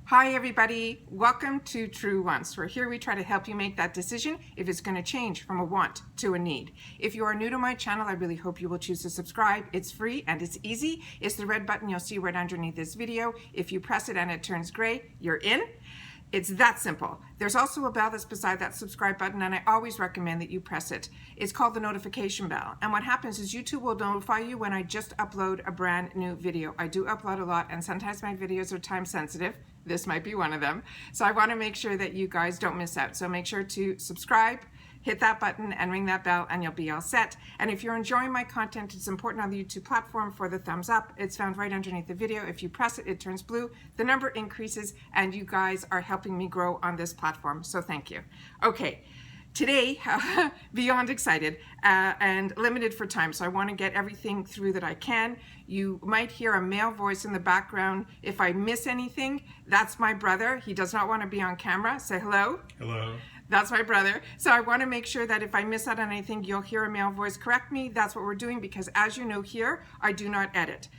Hi everybody, welcome to Truewants, where here we try to help you make that decision if it's going to change from a want to a need. If you are new to my channel, I really hope you will choose to subscribe. It's free and it's easy. It's the red button you'll see right underneath this video. If you press it and it turns gray, you're in. It's that simple. There's also a bell that's beside that subscribe button, and I always recommend that you press it. It's called the notification bell. And what happens is YouTube will notify you when I just upload a brand new video. I do upload a lot, and sometimes my videos are time sensitive. This might be one of them. So I want to make sure that you guys don't miss out. So make sure to subscribe, hit that button and ring that bell, and you'll be all set. And if you're enjoying my content, it's important on the YouTube platform for the thumbs up. It's found right underneath the video. If you press it, it turns blue, the number increases, and you guys are helping me grow on this platform. So thank you. Okay. Today, beyond excited and limited for time, so I want to get everything through that I can. You might hear a male voice in the background. If I miss anything, that's my brother. He does not want to be on camera. Say hello. Hello. That's my brother. So I want to make sure that if I miss out on anything, you'll hear a male voice correct me. That's what we're doing because, as you know here, I do not edit.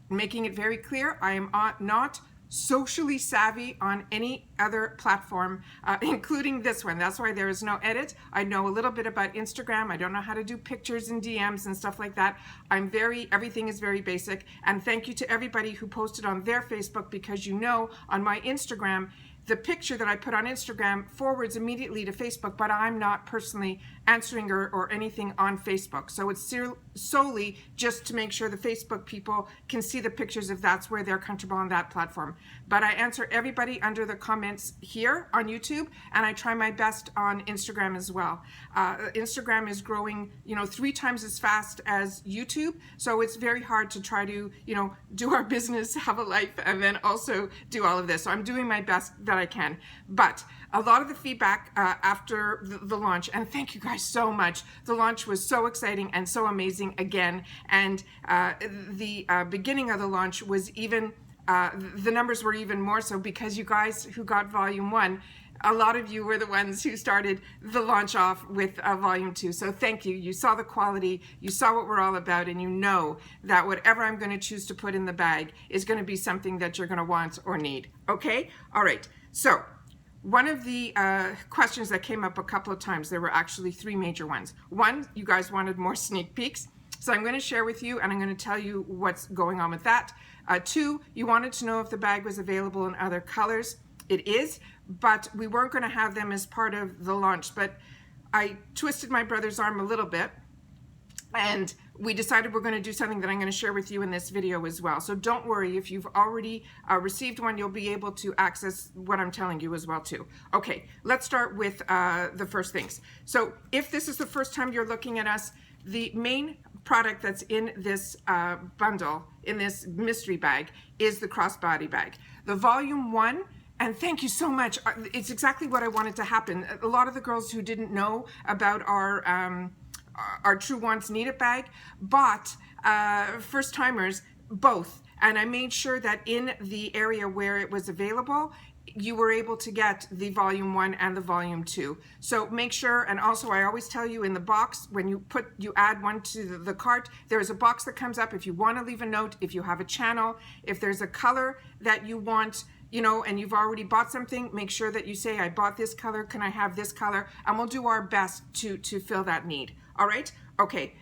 Making it very clear, I am not socially savvy on any other platform, including this one. That's why there is no edit. I know a little bit about Instagram. I don't know how to do pictures and DMs and stuff like that. Everything is very basic. And thank you to everybody who posted on their Facebook, because you know on my Instagram, the picture that I put on Instagram forwards immediately to Facebook, but I'm not personally answering or anything on Facebook. So it's solely just to make sure the Facebook people can see the pictures if that's where they're comfortable on that platform. But I answer everybody under the comments here on YouTube, and I try my best on Instagram as well. Instagram is growing, 3 times as fast as YouTube. So it's very hard to try to, do our business, have a life, and then also do all of this. So I'm doing my best that I can. But a lot of the feedback after the launch, and thank you guys so much. The launch was so exciting and so amazing again. And the beginning of the launch was even, the numbers were even more so because you guys who got volume 1, a lot of you were the ones who started the launch off with volume 2. So thank you. You saw the quality, you saw what we're all about, and you know that whatever I'm going to choose to put in the bag is going to be something that you're going to want or need. Okay? All right. So one of the questions that came up a couple of times, there were actually 3 major ones. One, you guys wanted more sneak peeks. So I'm going to share with you, and I'm going to tell you what's going on with that. 2, you wanted to know if the bag was available in other colors. It is, but we weren't going to have them as part of the launch. But I twisted my brother's arm a little bit, and we decided we're going to do something that I'm going to share with you in this video as well. So don't worry, if you've already received one, you'll be able to access what I'm telling you as well too. Okay, let's start with the first things. So if this is the first time you're looking at us, the main product that's in this bundle, in this mystery bag, is the crossbody bag. The volume 1, and thank you so much. It's exactly what I wanted to happen. A lot of the girls who didn't know about our Truewants Need It bag bought first timers both. And I made sure that in the area where it was available, you were able to get the volume 1 and the volume 2. So make sure, and also I always tell you in the box, when you add one to the cart, there's a box that comes up if you want to leave a note, if you have a channel, if there's a color that you want, and you've already bought something, make sure that you say, I bought this color, can I have this color? And we'll do our best to fill that need. All right? Okay.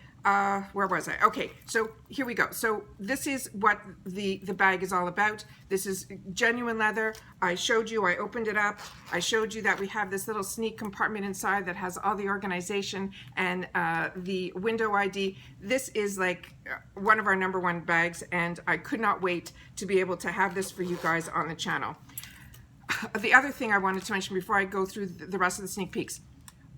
Where was I? Okay, so here we go. So this is what the bag is all about. This is genuine leather. I showed you, I opened it up. I showed you that we have this little sneak compartment inside that has all the organization and the window ID. This is like one of our #1 bags, and I could not wait to be able to have this for you guys on the channel. The other thing I wanted to mention before I go through the rest of the sneak peeks,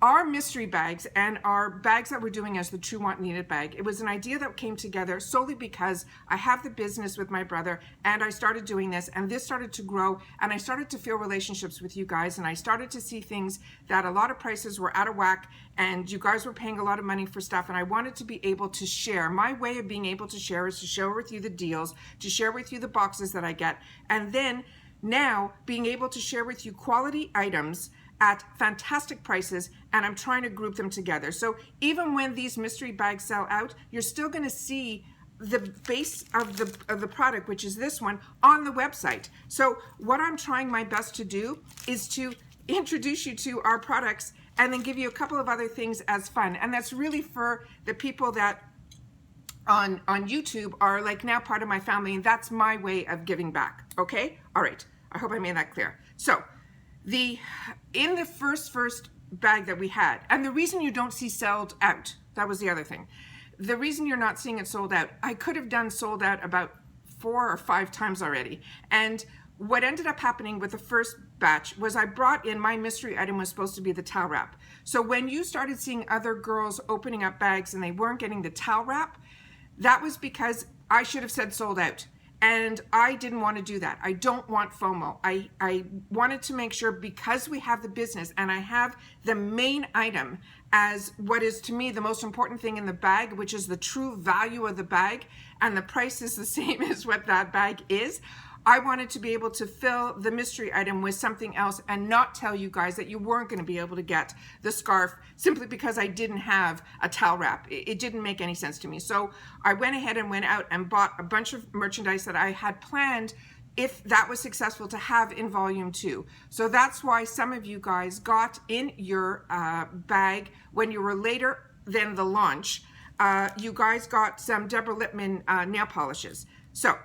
our mystery bags and our bags that we're doing as the Truewant Need It bag, it was an idea that came together solely because I have the business with my brother, and I started doing this, and this started to grow, and I started to feel relationships with you guys, and I started to see things that a lot of prices were out of whack, and you guys were paying a lot of money for stuff, and I wanted to be able to share. My way of being able to share is to share with you the deals, to share with you the boxes that I get, and then now being able to share with you quality items at fantastic prices, and I'm trying to group them together. So even when these mystery bags sell out, you're still going to see the base of the product, which is this one, on the website. So what I'm trying my best to do is to introduce you to our products and then give you a couple of other things as fun. And that's really for the people that on YouTube are like now part of my family, and that's my way of giving back. Okay? All right. I hope I made that clear. So in the first bag that we had, and the reason you don't see sold out, that was the other thing. The reason you're not seeing it sold out, I could have done sold out about 4 or 5 times already. And what ended up happening with the first batch was I brought in, my mystery item was supposed to be the towel wrap. So when you started seeing other girls opening up bags and they weren't getting the towel wrap, that was because I should have said sold out. And I didn't want to do that. I don't want FOMO. I wanted to make sure, because we have the business and I have the main item as what is to me the most important thing in the bag, which is the true value of the bag, and the price is the same as what that bag is. I wanted to be able to fill the mystery item with something else and not tell you guys that you weren't going to be able to get the scarf simply because I didn't have a towel wrap. It didn't make any sense to me. So I went ahead and went out and bought a bunch of merchandise that I had planned, if that was successful, to have in volume 2. So that's why some of you guys got in your bag when you were later than the launch. You guys got some Deborah Lippmann nail polishes. So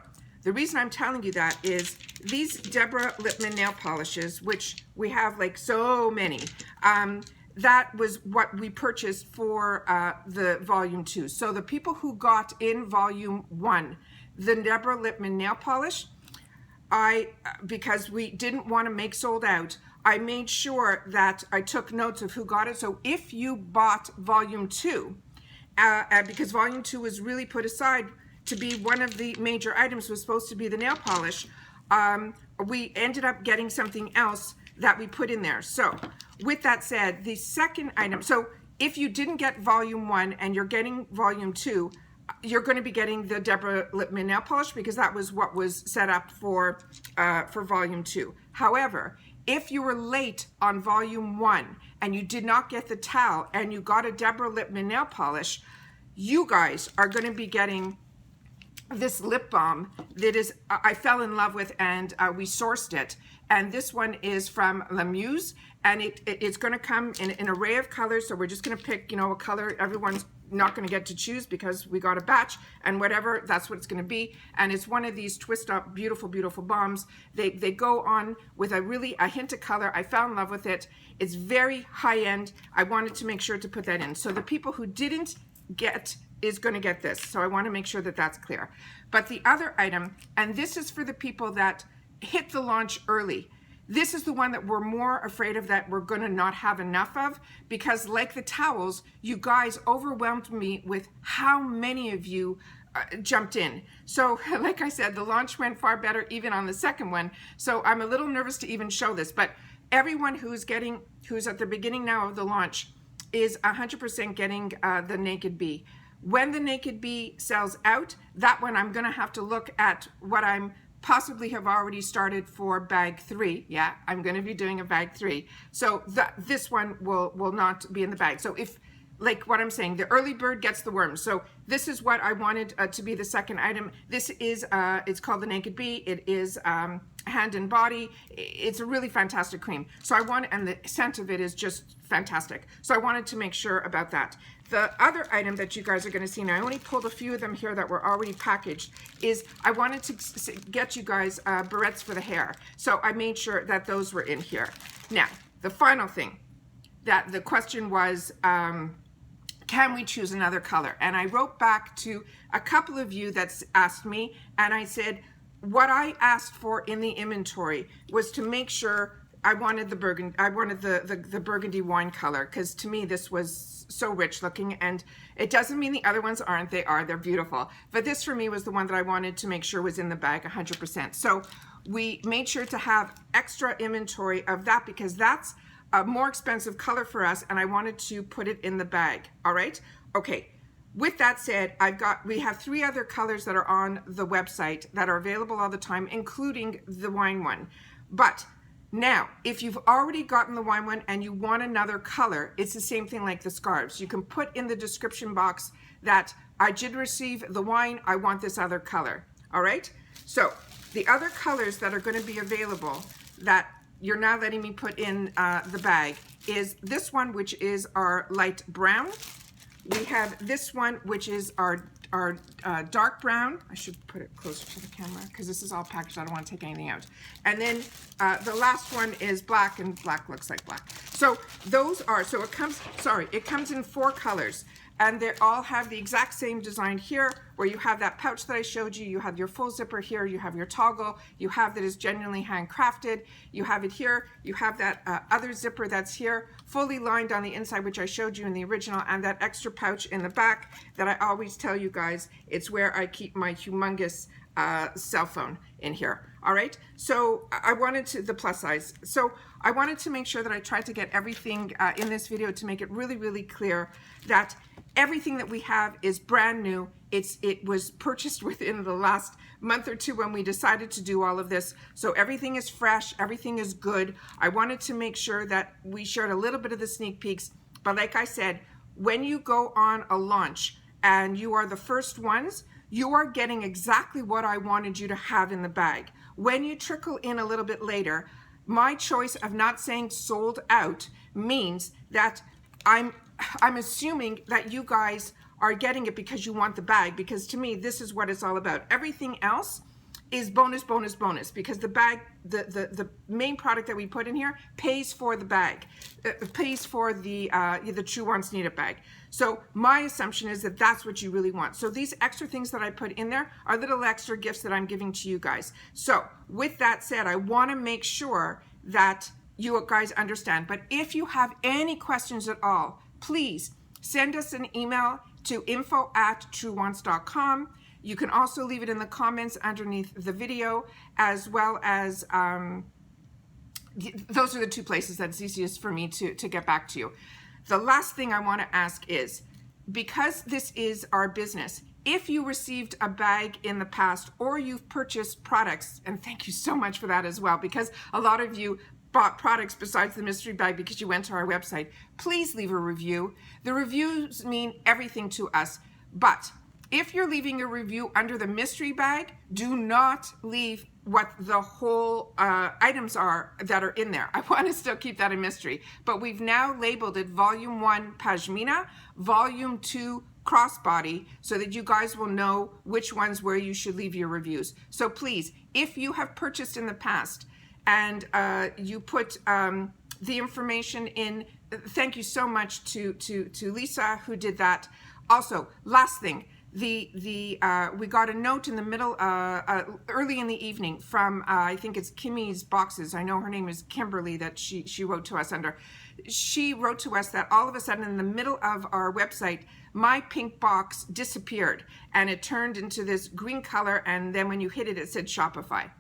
the reason I'm telling you that is these Deborah Lippmann nail polishes, which we have like so many, that was what we purchased for the volume 2. So the people who got in volume 1, the Deborah Lippmann nail polish, because we didn't want to make sold out, I made sure that I took notes of who got it. So if you bought volume 2, because volume 2 was really put aside to be one of the major items, was supposed to be the nail polish, we ended up getting something else that we put in there. So with that said, the second item, so if you didn't get volume 1 and you're getting volume 2, you're going to be getting the Deborah Lippmann nail polish, because that was what was set up for volume 2. However, if you were late on volume 1 and you did not get the towel and you got a Deborah Lippmann nail polish, you guys are going to be getting this lip balm that is I fell in love with, and we sourced it. And this one is from La Muse, and it's going to come in an array of colors. So we're just going to pick, you know, a color everyone's not going to get to choose, because we got a batch, and whatever, that's what it's going to be. And it's one of these twist up beautiful balms. They go on with a hint of color. I fell in love with it. It's very high end. I wanted to make sure to put that in. So the people who didn't get is going to get this. So I want to make sure that that's clear. But the other item, and this is for the people that hit the launch early, this is the one that we're more afraid of, that we're going to not have enough of, because like the towels, you guys overwhelmed me with how many of you jumped in. So like I said, the launch went far better even on the second one. So I'm a little nervous to even show this, but everyone who's at the beginning now of the launch is 100% getting the Naked Bee. When the Naked Bee sells out, that one I'm going to have to look at what I'm possibly have already started for bag 3. Yeah, I'm going to be doing a bag 3. So this one will not be in the bag. So if, like what I'm saying, the early bird gets the worm. So this is what I wanted to be the second item. This is, it's called the Naked Bee. It is hand and body. It's a really fantastic cream. So and the scent of it is just fantastic. So I wanted to make sure about that. The other item that you guys are going to see, now I only pulled a few of them here that were already packaged, is I wanted to get you guys barrettes for the hair. So I made sure that those were in here. Now, the final thing, that the question was, can we choose another color? And I wrote back to a couple of you that's asked me, and I said, what I asked for in the inventory was to make sure I wanted the burgundy, the burgundy wine color, because to me this was so rich looking, and it doesn't mean the other ones aren't. They're beautiful, but this for me was the one that I wanted to make sure was in the bag 100%. So we made sure to have extra inventory of that, because that's a more expensive color for us, and I wanted to put it in the bag. All right, okay. With that said, we have 3 other colors that are on the website that are available all the time, including the wine one. But now, if you've already gotten the wine one and you want another color, it's the same thing like the scarves. You can put in the description box that I did receive the wine, I want this other color. All right? So the other colors that are going to be available that you're now letting me put in the bag is this one, which is our light brown. We have this one, which is our dark brown. I should put it closer to the camera because this is all packaged. I don't want to take anything out. And then the last one is black, and black looks like black. So those are, so it comes in 4 colors. And they all have the exact same design here, where you have that pouch that I showed you, you have your full zipper here, you have your toggle, you have that is genuinely handcrafted, you have it here, you have that other zipper that's here, fully lined on the inside, which I showed you in the original, and that extra pouch in the back that I always tell you guys, it's where I keep my humongous cell phone in here. All right, so I wanted to, the plus size, so I wanted to make sure that I tried to get everything in this video to make it really, really clear that everything that we have is brand new. It was purchased within the last month or 2 when we decided to do all of this. So everything is fresh, everything is good. I wanted to make sure that we shared a little bit of the sneak peeks, but like I said, when you go on a launch and you are the first ones, you are getting exactly what I wanted you to have in the bag. When you trickle in a little bit later, my choice of not saying sold out means that I'm assuming that you guys are getting it because you want the bag, because to me, this is what it's all about. Everything else is bonus, bonus, bonus, because the bag, the main product that we put in here pays for the bag, pays for the Truewants Need It bag. So my assumption is that that's what you really want. So these extra things that I put in there are little extra gifts that I'm giving to you guys. So with that said, I want to make sure that you guys understand. But if you have any questions at all, please send us an email to info@truewants.com. You can also leave it in the comments underneath the video, as well as those are the 2 places that's easiest for me to get back to you. The last thing I want to ask is, because this is our business, if you received a bag in the past or you've purchased products, and thank you so much for that as well, because a lot of you bought products besides the mystery bag because you went to our website, please leave a review. The reviews mean everything to us, but if you're leaving a review under the mystery bag, do not leave what the whole items are that are in there. I want to still keep that a mystery, but we've now labeled it Volume 1 Pashmina, Volume 2 Crossbody, so that you guys will know which ones where you should leave your reviews. So please, if you have purchased in the past and you put the information in, thank you so much to Lisa who did that. Also, last thing, we got a note in the middle, early in the evening from, I think it's Kimmy's Boxes. I know her name is Kimberly, that she wrote to us under. She wrote to us that all of a sudden in the middle of our website, my pink box disappeared and it turned into this green color, and then when you hit it, it said Shopify.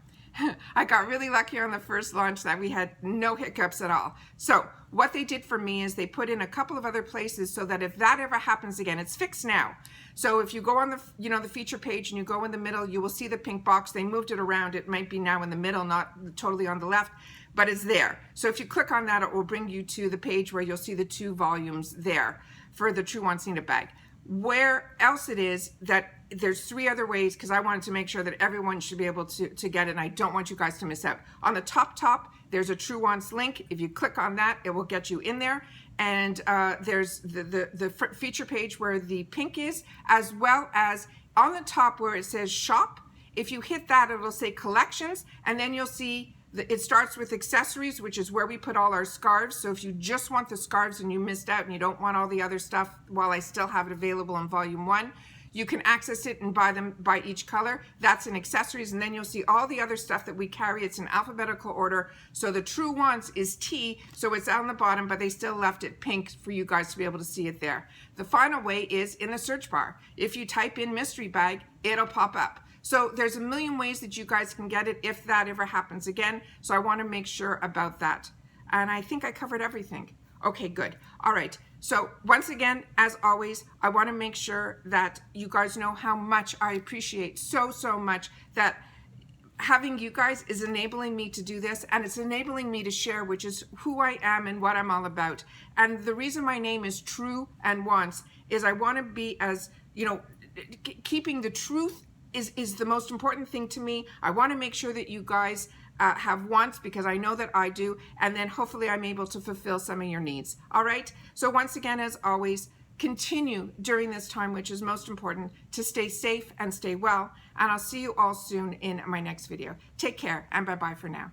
I got really lucky on the first launch that we had no hiccups at all. So what they did for me is they put in a couple of other places so that if that ever happens again, it's fixed now. So if you go on the the feature page and you go in the middle, you will see the pink box. They moved it around. It might be now in the middle, not totally on the left, but it's there. So if you click on that, it will bring you to the page where you'll see the 2 volumes there for the Truewants Need It bag. Where else it is that there's 3 other ways, because I wanted to make sure that everyone should be able to get it, and I don't want you guys to miss out. On the top, there's a Truewants link. If you click on that, it will get you in there. And there's the feature page where the pink is, as well as on the top where it says shop. If you hit that, it will say collections, and then you'll see it starts with accessories, which is where we put all our scarves. So if you just want the scarves and you missed out and you don't want all the other stuff, while I still have it available in Volume 1, you can access it and buy them by each color. That's in accessories, and then you'll see all the other stuff that we carry. It's in alphabetical order. So the Truewants is T, so it's on the bottom, but they still left it pink for you guys to be able to see it there. The final way is in the search bar. If you type in mystery bag, it'll pop up. So there's a million ways that you guys can get it if that ever happens again. So I want to make sure about that. And I think I covered everything. Okay, good. All right. So once again, as always, I want to make sure that you guys know how much I appreciate so much that having you guys is enabling me to do this, and it's enabling me to share, which is who I am and what I'm all about. And the reason my name is True and Wants is I want to be as you know, keeping the truth is the most important thing to me. I want to make sure that you guys have wants, because I know that I do, and then hopefully I'm able to fulfill some of your needs. All right. So once again, as always, continue during this time, which is most important, to stay safe and stay well. And I'll see you all soon in my next video. Take care, and bye-bye for now.